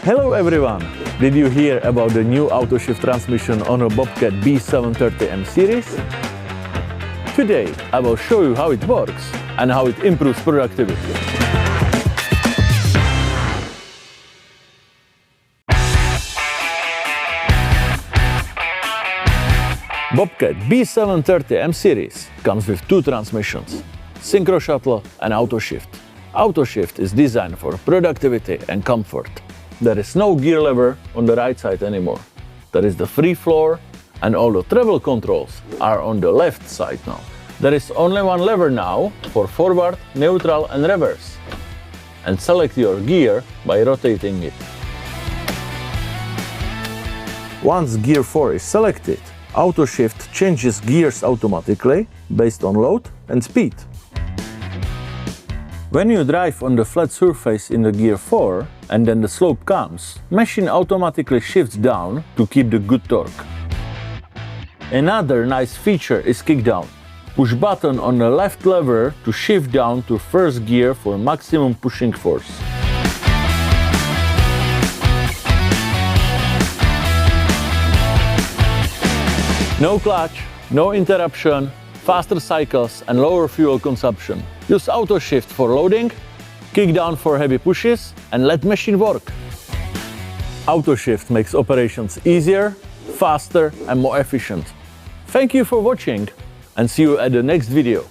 Hello everyone! Did you hear about the new AutoShift transmission on a Bobcat B730 M series? Today I will show you how it works and how it improves productivity. Bobcat B730 M series comes with two transmissions, Synchro Shuttle and AutoShift. AutoShift is designed for productivity and comfort. There is no gear lever on the right side anymore. There is the free floor and all the travel controls are on the left side now. There is only one lever now for forward, neutral and reverse. And select your gear by rotating it. Once gear 4 is selected, AutoShift changes gears automatically based on load and speed. When you drive on the flat surface in the gear 4 and then the slope comes, machine automatically shifts down to keep the good torque. Another nice feature is kickdown. Push button on the left lever to shift down to first gear for maximum pushing force. No clutch, no interruption, faster cycles and lower fuel consumption. Use AutoShift for loading, kick down for heavy pushes and let machine work. AutoShift makes operations easier, faster and more efficient. Thank you for watching and see you at the next video.